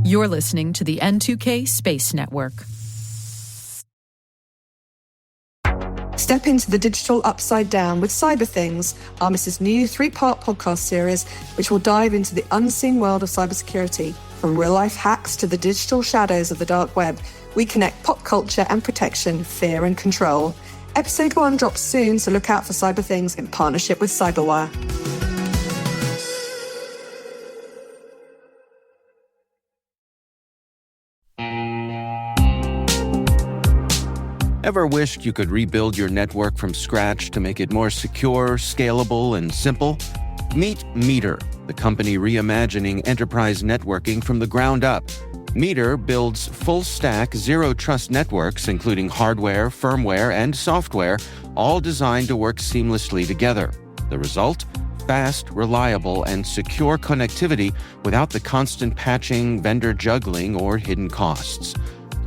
You're listening to the N2K Space Network. Step into the digital upside down with Cyber Things, Armis's new 3-part podcast series, which will dive into the unseen world of cybersecurity. From real-life hacks to the digital shadows of the dark web, we connect pop culture and protection, fear and control. Episode 1 drops soon, so look out for Cyber Things in partnership with Cyberwire. Ever wished you could rebuild your network from scratch to make it more secure, scalable, and simple? Meet Meter, the company reimagining enterprise networking from the ground up. Meter builds full-stack, zero-trust networks, including hardware, firmware, and software, all designed to work seamlessly together. The result? Fast, reliable, and secure connectivity without the constant patching, vendor juggling, or hidden costs.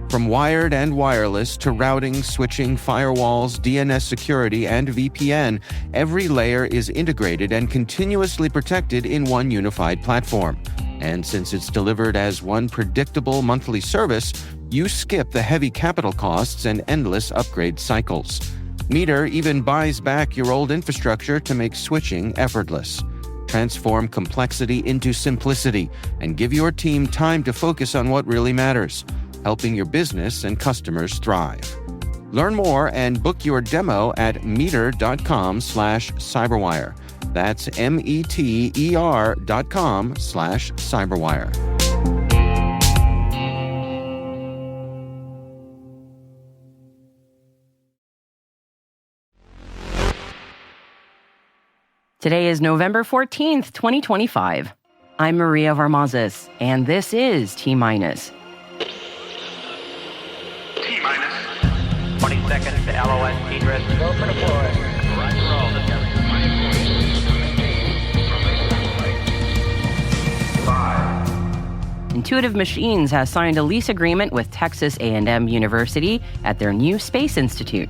From wired and wireless to routing, switching, firewalls, DNS security, and VPN, every layer is integrated and continuously protected in one unified platform. And since it's delivered as one predictable monthly service, you skip the heavy capital costs and endless upgrade cycles. Meter even buys back your old infrastructure to make switching effortless. Transform complexity into simplicity and give your team time to focus on what really matters, helping your business and customers thrive. Learn more and book your demo at meter.com/cyberwire. That's METER.com/cyberwire. Today is November 14th, 2025. I'm Maria Varmazes, and this is T-Minus. 20 seconds to LOS egress. Go for deploy. Intuitive Machines has signed a lease agreement with Texas A&M University at their new Space Institute.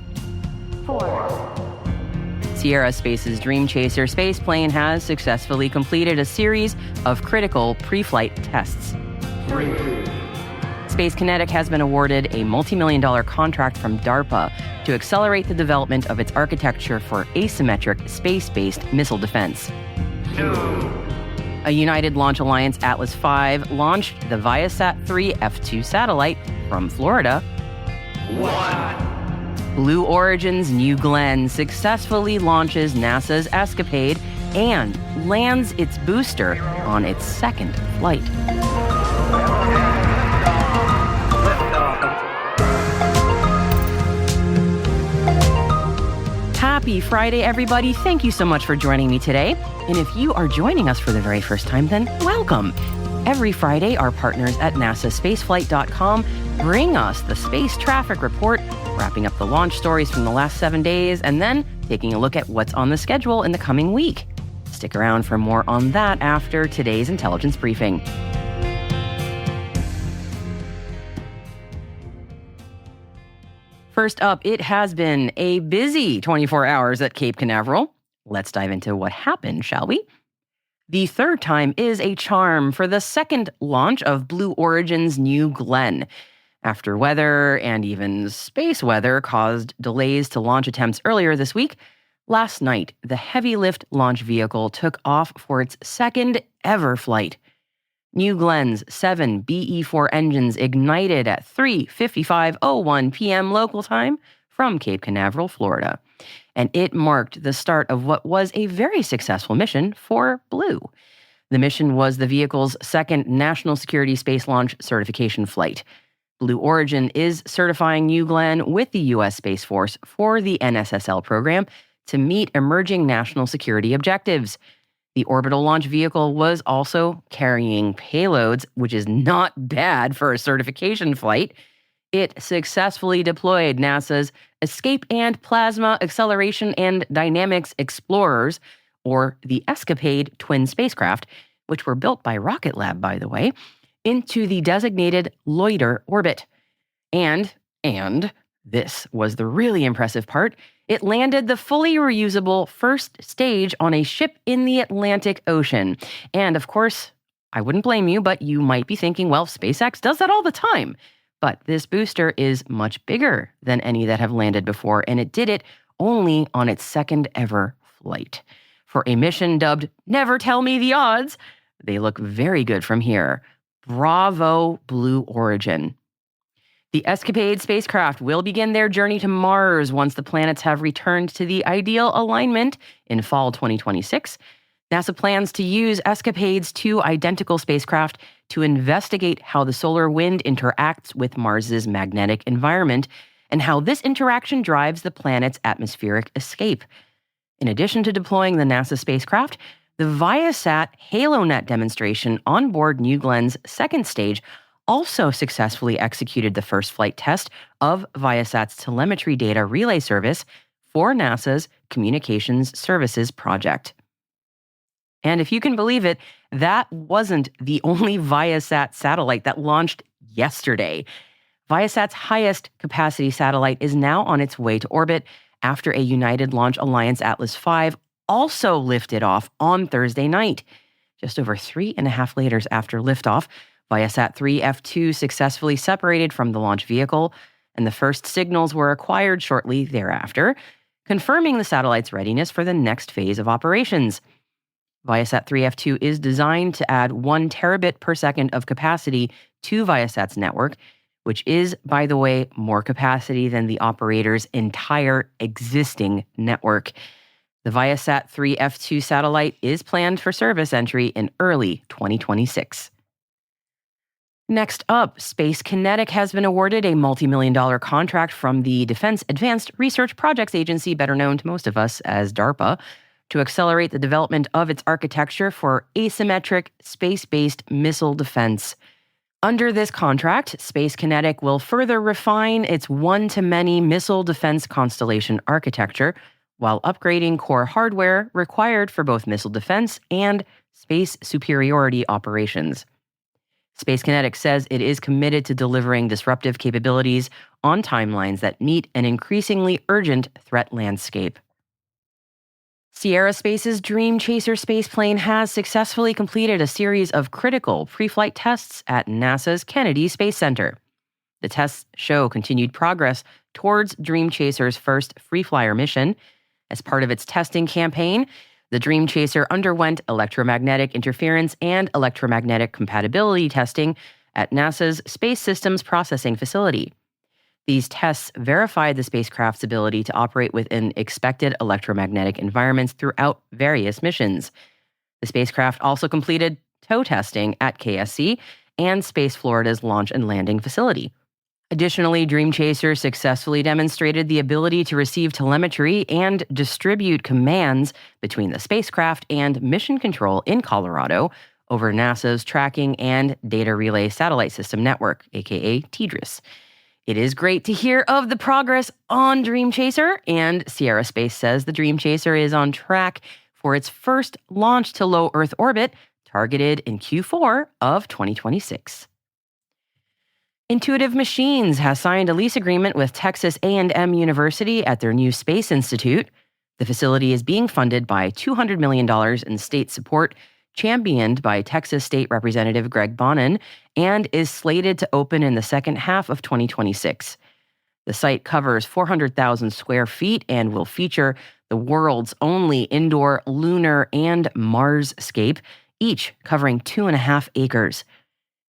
4. Sierra Space's Dream Chaser spaceplane has successfully completed a series of critical pre-flight tests. 3. Space Kinetic has been awarded a multi-million-dollar contract from DARPA to accelerate the development of its architecture for asymmetric space-based missile defense. 2. A United Launch Alliance Atlas V launched the ViaSat-3 F2 satellite from Florida. 1. Blue Origin's New Glenn successfully launches NASA's ESCAPADE and lands its booster on its second flight. Happy Friday, everybody. Thank you so much for joining me today. And if you are joining us for the very first time, then welcome. Every Friday, our partners at NASAspaceflight.com bring us the space traffic report, wrapping up the launch stories from the last 7 days, and then taking a look at what's on the schedule in the coming week. Stick around for more on that after today's intelligence briefing. First up, it has been a busy 24 hours at Cape Canaveral. Let's dive into what happened, shall we? The third time is a charm for the second launch of Blue Origin's New Glenn. After weather and even space weather caused delays to launch attempts earlier this week, last night, the heavy lift launch vehicle took off for its second ever flight. New Glenn's 7 BE-4 engines ignited at 3:55:01 p.m. local time from Cape Canaveral, Florida. And it marked the start of what was a very successful mission for Blue. The mission was the vehicle's second National Security Space Launch certification flight. Blue Origin is certifying New Glenn with the U.S. Space Force for the NSSL program to meet emerging national security objectives. The orbital launch vehicle was also carrying payloads, which is not bad for a certification flight. It successfully deployed NASA's Escape and Plasma Acceleration and Dynamics Explorers, or the ESCAPADE twin spacecraft, which were built by Rocket Lab, by the way, into the designated loiter orbit. And this was the really impressive part, it landed the fully reusable first stage on a ship in the Atlantic Ocean. And of course, I wouldn't blame you, but you might be thinking, well, SpaceX does that all the time. But this booster is much bigger than any that have landed before, and it did it only on its second ever flight. For a mission dubbed Never Tell Me the Odds, they look very good from here. Bravo, Blue Origin. The ESCAPADE spacecraft will begin their journey to Mars once the planets have returned to the ideal alignment in fall 2026. NASA plans to use ESCAPADE's two identical spacecraft to investigate how the solar wind interacts with Mars's magnetic environment and how this interaction drives the planet's atmospheric escape. In addition to deploying the NASA spacecraft, the ViaSat HaloNet demonstration on board New Glenn's second stage also successfully executed the first flight test of ViaSat's telemetry data relay service for NASA's Communications Services project. And if you can believe it, that wasn't the only Viasat satellite that launched yesterday. Viasat's highest capacity satellite is now on its way to orbit after a United Launch Alliance Atlas V also lifted off on Thursday night. Just over 3.5 hours after liftoff, ViaSat-3 F2 successfully separated from the launch vehicle, and the first signals were acquired shortly thereafter, confirming the satellite's readiness for the next phase of operations. ViaSat-3 F2 is designed to add 1 terabit per second of capacity to Viasat's network, which is, by the way, more capacity than the operator's entire existing network. The ViaSat-3 F2 satellite is planned for service entry in early 2026. Next up, Space Kinetic has been awarded a multi-million-dollar contract from the Defense Advanced Research Projects Agency, better known to most of us as DARPA, to accelerate the development of its architecture for asymmetric space-based missile defense. Under this contract, Space Kinetic will further refine its one-to-many missile defense constellation architecture while upgrading core hardware required for both missile defense and space superiority operations. Space Kinetic says it is committed to delivering disruptive capabilities on timelines that meet an increasingly urgent threat landscape. Sierra Space's Dream Chaser spaceplane has successfully completed a series of critical pre-flight tests at NASA's Kennedy Space Center. The tests show continued progress towards Dream Chaser's first free-flyer mission. As part of its testing campaign, the Dream Chaser underwent electromagnetic interference and electromagnetic compatibility testing at NASA's Space Systems Processing Facility. These tests verified the spacecraft's ability to operate within expected electromagnetic environments throughout various missions. The spacecraft also completed tow testing at KSC and Space Florida's launch and landing facility. Additionally, Dream Chaser successfully demonstrated the ability to receive telemetry and distribute commands between the spacecraft and mission control in Colorado over NASA's Tracking and Data Relay Satellite System Network, aka TDRS. It is great to hear of the progress on Dream Chaser, and Sierra Space says the Dream Chaser is on track for its first launch to low Earth orbit, targeted in Q4 of 2026. Intuitive Machines has signed a lease agreement with Texas A&M University at their new Space Institute. The facility is being funded by $200 million in state support, championed by Texas State Representative Greg Bonin, and is slated to open in the second half of 2026. The site covers 400,000 square feet and will feature the world's only indoor lunar and Marsscape, each covering 2.5 acres.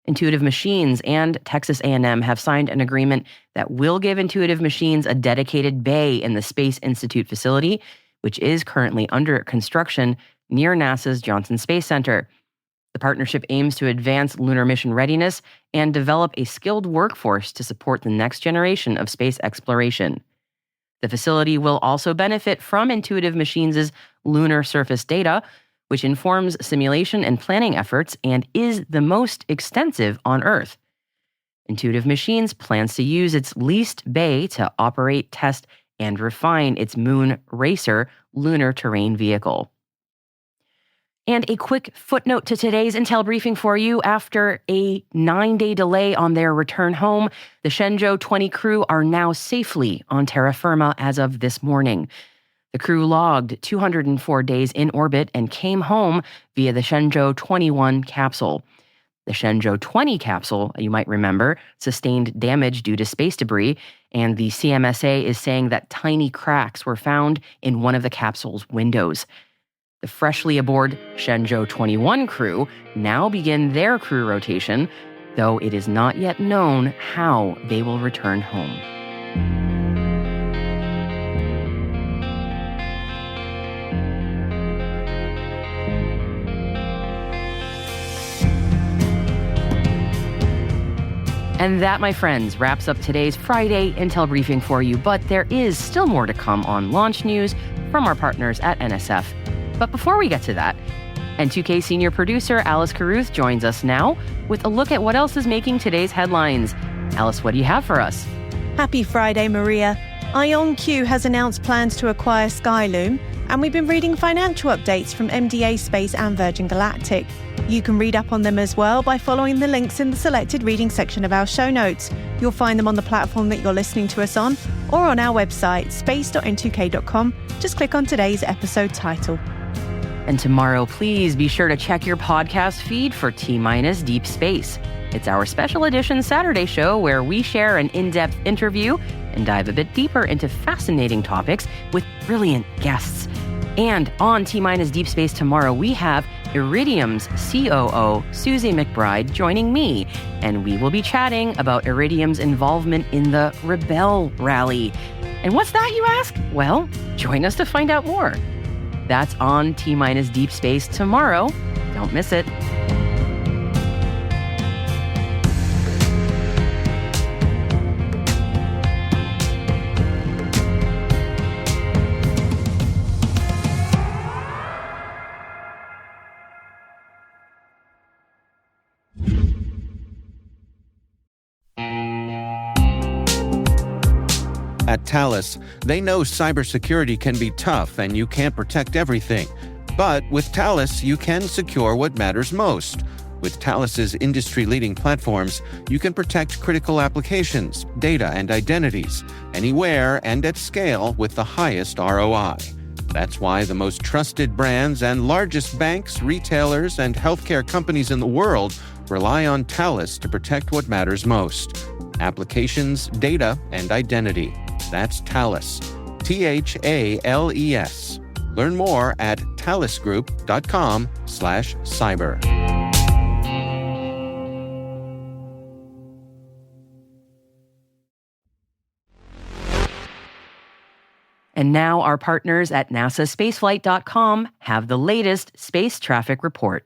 Intuitive Machines and Texas A&M have signed an agreement that will give Intuitive Machines a dedicated bay in the Space Institute facility, which is currently under construction near NASA's Johnson Space Center. The partnership aims to advance lunar mission readiness and develop a skilled workforce to support the next generation of space exploration. The facility will also benefit from Intuitive Machines' lunar surface data, which informs simulation and planning efforts and is the most extensive on Earth. Intuitive Machines plans to use its leased bay to operate, test, and refine its Moon Racer lunar terrain vehicle. And a quick footnote to today's Intel briefing for you. After a 9-day delay on their return home, the Shenzhou 20 crew are now safely on terra firma as of this morning. The crew logged 204 days in orbit and came home via the Shenzhou 21 capsule. The Shenzhou 20 capsule, you might remember, sustained damage due to space debris, and the CMSA is saying that tiny cracks were found in one of the capsule's windows. The freshly aboard Shenzhou 21 crew now begin their crew rotation, though it is not yet known how they will return home. And that, my friends, wraps up today's Friday Intel briefing for you, but there is still more to come on launch news from our partners at NSF. But before we get to that, N2K senior producer Alice Carruth joins us now with a look at what else is making today's headlines. Alice, what do you have for us? Happy Friday, Maria. IonQ has announced plans to acquire Skyloom, and we've been reading financial updates from MDA Space and Virgin Galactic. You can read up on them as well by following the links in the selected reading section of our show notes. You'll find them on the platform that you're listening to us on, or on our website, space.n2k.com. Just click on today's episode title. And tomorrow, please be sure to check your podcast feed for T- Deep Space. It's our special edition Saturday show where we share an in-depth interview and dive a bit deeper into fascinating topics with brilliant guests. And on T- Deep Space tomorrow, we have Iridium's COO, Susie McBride, joining me, and we will be chatting about Iridium's involvement in the Rebel Rally. And what's that, you ask? Well, join us to find out more. That's on T- Deep Space tomorrow. Don't miss it. At Thales, they know cybersecurity can be tough and you can't protect everything. But with Thales, you can secure what matters most. With Thales's industry-leading platforms, you can protect critical applications, data, and identities, anywhere and at scale with the highest ROI. That's why the most trusted brands and largest banks, retailers, and healthcare companies in the world rely on Thales to protect what matters most: applications, data, and identity. That's Thales. THALES. Learn more at thalesgroup.com/cyber. And now our partners at NASAspaceflight.com have the latest space traffic report.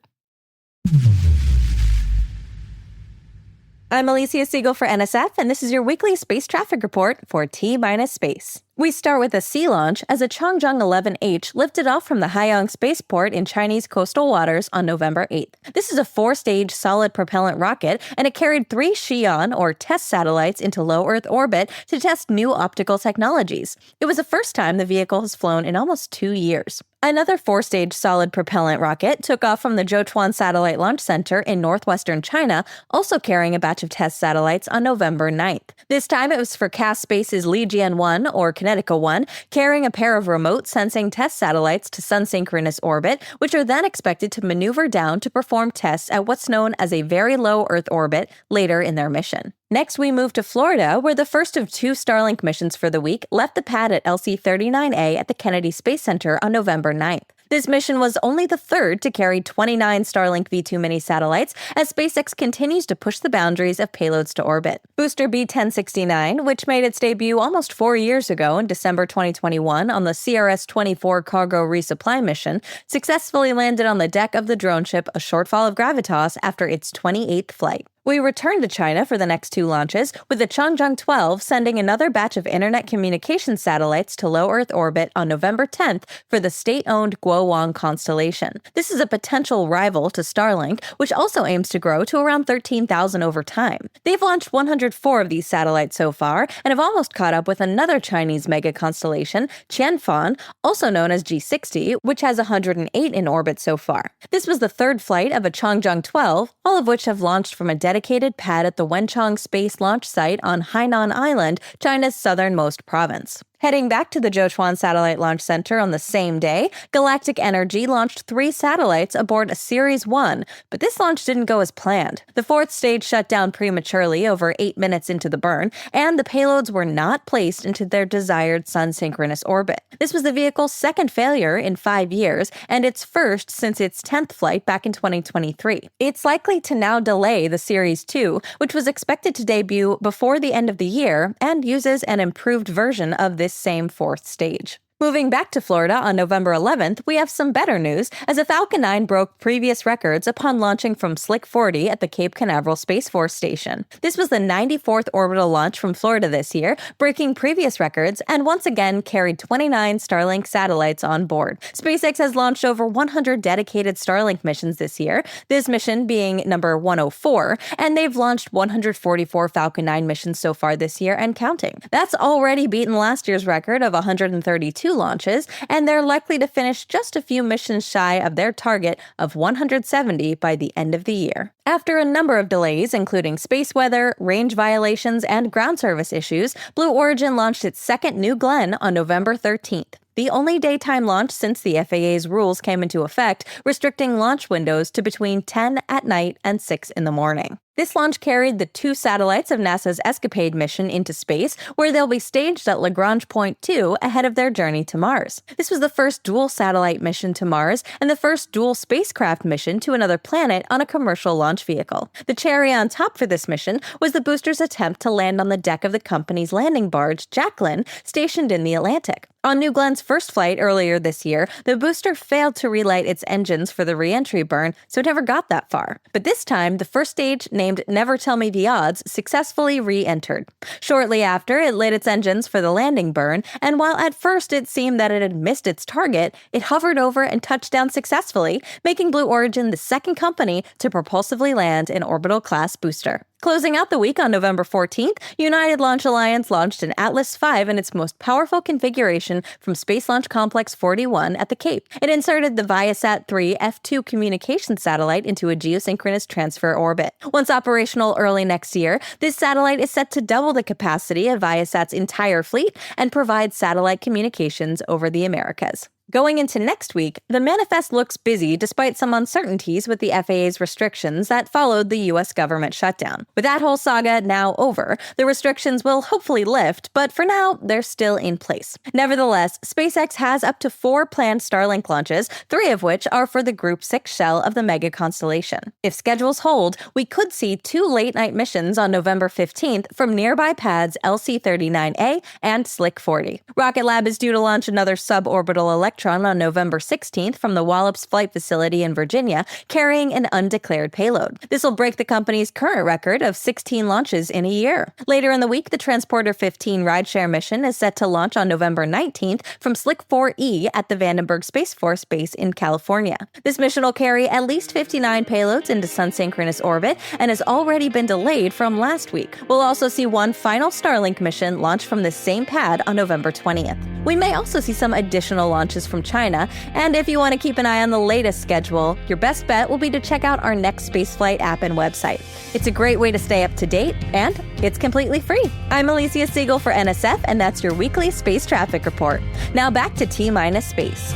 I'm Alicia Siegel for NSF, and this is your weekly space traffic report for T-Space. We start with a sea launch as a Changzheng 11H lifted off from the Haiyang spaceport in Chinese coastal waters on November 8th. This is a 4-stage solid propellant rocket, and it carried 3 Xi'an, or test satellites, into low Earth orbit to test new optical technologies. It was the first time the vehicle has flown in almost 2 years. Another 4-stage solid propellant rocket took off from the Zhochuan Satellite Launch Center in northwestern China, also carrying a batch of test satellites on November 9th. This time it was for CAS Space's Lijian-1, or Kinetic 1, carrying a pair of remote sensing test satellites to sun-synchronous orbit, which are then expected to maneuver down to perform tests at what's known as a very low Earth orbit later in their mission. Next, we move to Florida, where the first of 2 Starlink missions for the week left the pad at LC-39A at the Kennedy Space Center on November 9th. This mission was only the third to carry 29 Starlink V2 mini satellites as SpaceX continues to push the boundaries of payloads to orbit. Booster B-1069, which made its debut almost 4 years ago in December 2021 on the CRS-24 cargo resupply mission, successfully landed on the deck of the drone ship A Shortfall of Gravitas after its 28th flight. We return to China for the next 2 launches, with the Changzheng 12 sending another batch of internet communication satellites to low Earth orbit on November 10th for the state-owned Guowang constellation. This is a potential rival to Starlink, which also aims to grow to around 13,000 over time. They've launched 104 of these satellites so far, and have almost caught up with another Chinese mega constellation, Qianfan, also known as G60, which has 108 in orbit so far. This was the 3rd flight of a Changzheng 12, all of which have launched from a dedicated pad at the Wenchang Space Launch Site on Hainan Island, China's southernmost province. Heading back to the Zhoushuan Satellite Launch Center on the same day, Galactic Energy launched 3 satellites aboard a Series 1, but this launch didn't go as planned. The 4th stage shut down prematurely over 8 minutes into the burn, and the payloads were not placed into their desired sun-synchronous orbit. This was the vehicle's second failure in 5 years, and its first since its 10th flight back in 2023. It's likely to now delay the Series 2, which was expected to debut before the end of the year and uses an improved version of this same 4th stage. Moving back to Florida on November 11th, we have some better news as a Falcon 9 broke previous records upon launching from Slick 40 at the Cape Canaveral Space Force Station. This was the 94th orbital launch from Florida this year, breaking previous records, and once again carried 29 Starlink satellites on board. SpaceX has launched over 100 dedicated Starlink missions this year, this mission being number 104, and they've launched 144 Falcon 9 missions so far this year and counting. That's already beaten last year's record of 132 launches, and they're likely to finish just a few missions shy of their target of 170 by the end of the year. After a number of delays, including space weather, range violations, and ground service issues, Blue Origin launched its second New Glenn on November 13th. The only daytime launch since the FAA's rules came into effect, restricting launch windows to between 10 at night and 6 in the morning. This launch carried the 2 satellites of NASA's ESCAPADE mission into space, where they'll be staged at Lagrange Point 2 ahead of their journey to Mars. This was the first dual satellite mission to Mars and the first dual spacecraft mission to another planet on a commercial launch vehicle. The cherry on top for this mission was the booster's attempt to land on the deck of the company's landing barge, Jacqueline, stationed in the Atlantic. On New Glenn's first flight earlier this year, the booster failed to relight its engines for the re-entry burn, so it never got that far. But this time, the first stage, named Never Tell Me the Odds, successfully re-entered. Shortly after, it lit its engines for the landing burn, and while at first it seemed that it had missed its target, it hovered over and touched down successfully, making Blue Origin the second company to propulsively land an orbital-class booster. Closing out the week on November 14th, United Launch Alliance launched an Atlas V in its most powerful configuration from Space Launch Complex 41 at the Cape. It inserted the ViaSat-3 F2 communication satellite into a geosynchronous transfer orbit. Once operational early next year, this satellite is set to double the capacity of Viasat's entire fleet and provide satellite communications over the Americas. Going into next week, the manifest looks busy despite some uncertainties with the FAA's restrictions that followed the U.S. government shutdown. With that whole saga now over, the restrictions will hopefully lift, but for now, they're still in place. Nevertheless, SpaceX has up to 4 planned Starlink launches, 3 of which are for the Group 6 shell of the mega constellation. If schedules hold, we could see 2 late-night missions on November 15th from nearby pads LC-39A and Slick 40. Rocket Lab is due to launch another suborbital Electron on November 16th from the Wallops Flight Facility in Virginia, carrying an undeclared payload. This will break the company's current record of 16 launches in a year. Later in the week, the Transporter 15 rideshare mission is set to launch on November 19th from Slick 4E at the Vandenberg Space Force Base in California. This mission will carry at least 59 payloads into sun-synchronous orbit and has already been delayed from last week. We'll also see one final Starlink mission launch from the same pad on November 20th. We may also see some additional launches from China, and if you want to keep an eye on the latest schedule, your best bet will be to check out our next spaceflight app and website. It's a great way to stay up to date, and it's completely free. I'm Alicia Siegel for NSF, and that's your weekly space traffic report. Now back to T-Minus Space.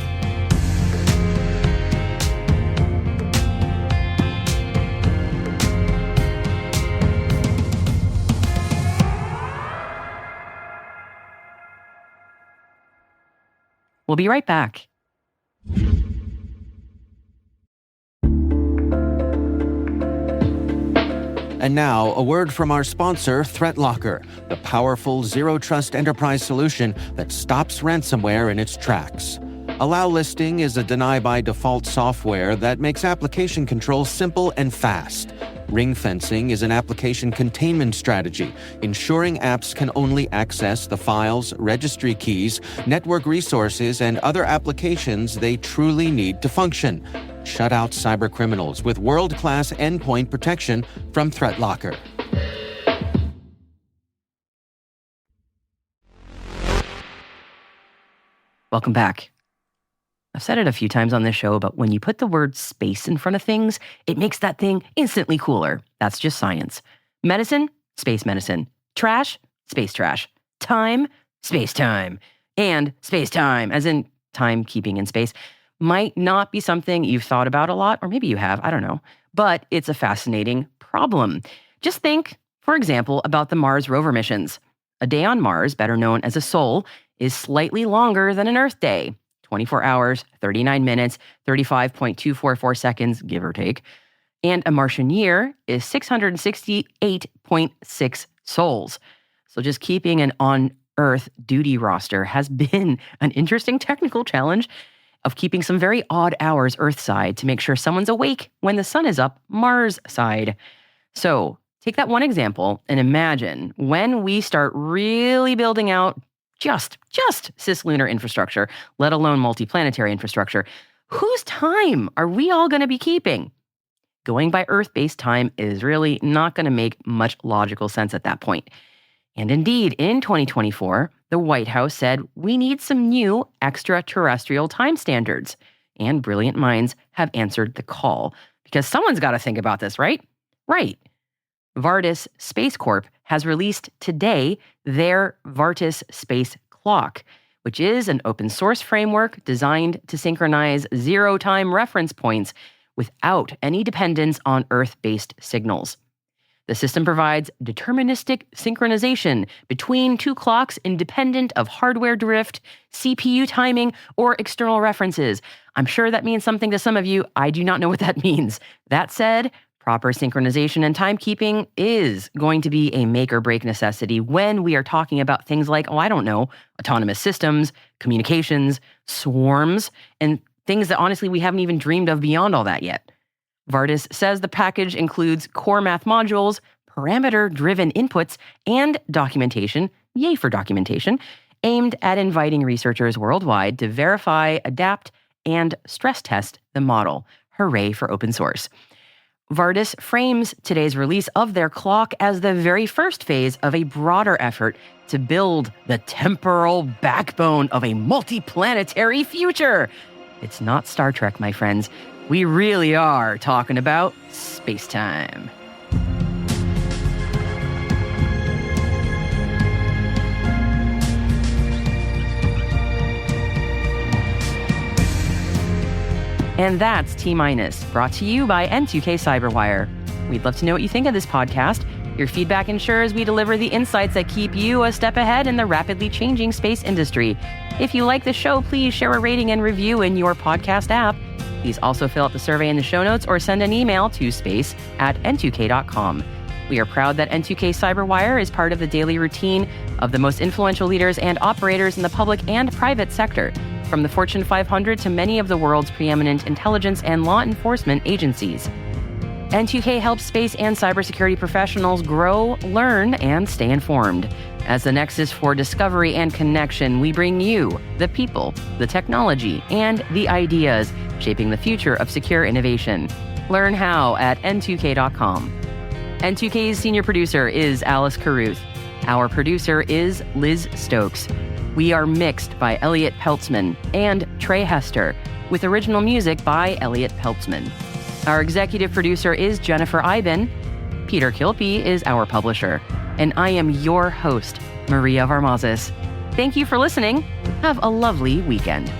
We'll be right back. And now, a word from our sponsor, ThreatLocker, the powerful zero-trust enterprise solution that stops ransomware in its tracks. Allow Listing is a deny-by-default software that makes application control simple and fast. Ring fencing is an application containment strategy, ensuring apps can only access the files, registry keys, network resources, and other applications they truly need to function. Shut out cybercriminals with world-class endpoint protection from ThreatLocker. Welcome back. I've said it a few times on this show, but when you put the word space in front of things, it makes that thing instantly cooler. That's just science. Medicine, space medicine. Trash, space trash. Time, space time. And space-time, as in timekeeping in space, might not be something you've thought about a lot, or maybe you have, I don't know. But it's a fascinating problem. Just think, for example, about the Mars rover missions. A day on Mars, better known as a sol, is slightly longer than an Earth day. 24 hours, 39 minutes, 35.244 seconds, give or take. And a Martian year is 668.6 sols. So just keeping an on-Earth duty roster has been an interesting technical challenge of keeping some very odd hours Earth side to make sure someone's awake when the sun is up Mars side. So take that one example and imagine when we start really building out just cislunar infrastructure, let alone multiplanetary infrastructure, whose time are we all going to be keeping? Going by Earth-based time is really not going to make much logical sense at that point. And indeed, in 2024, the White House said we need some new extraterrestrial time standards. And brilliant minds have answered the call. Because someone's got to think about this, right? Right. Vartis Space Corp has released today their Vartis Space Clock, which is an open source framework designed to synchronize zero-time reference points without any dependence on Earth-based signals. The system provides deterministic synchronization between two clocks independent of hardware drift, CPU timing, or external references. I'm sure that means something to some of you. I do not know what that means. That said, proper synchronization and timekeeping is going to be a make-or-break necessity when we are talking about things like, autonomous systems, communications, swarms, and things that honestly we haven't even dreamed of beyond all that yet. Vartis says the package includes core math modules, parameter-driven inputs, and documentation, yay for documentation, aimed at inviting researchers worldwide to verify, adapt, and stress test the model. Hooray for open source. Vartis frames today's release of their clock as the very first phase of a broader effort to build the temporal backbone of a multiplanetary future. It's not Star Trek, my friends. We really are talking about space-time. And that's T-Minus, brought to you by N2K Cyberwire. We'd love to know what you think of this podcast. Your feedback ensures we deliver the insights that keep you a step ahead in the rapidly changing space industry. If you like the show, please share a rating and review in your podcast app. Please also fill out the survey in the show notes or send an email to space@n2k.com. We are proud that N2K Cyberwire is part of the daily routine of the most influential leaders and operators in the public and private sector, from the Fortune 500 to many of the world's preeminent intelligence and law enforcement agencies. N2K helps space and cybersecurity professionals grow, learn, and stay informed. As the nexus for discovery and connection, we bring you the people, the technology, and the ideas shaping the future of secure innovation. Learn how at n2k.com. N2K's senior producer is Alice Carruth. Our producer is Liz Stokes. We are mixed by Elliot Peltzman and Trey Hester, with original music by Elliot Peltzman. Our executive producer is Jennifer Iben. Peter Kilpie is our publisher. And I am your host, Maria Varmazis. Thank you for listening. Have a lovely weekend.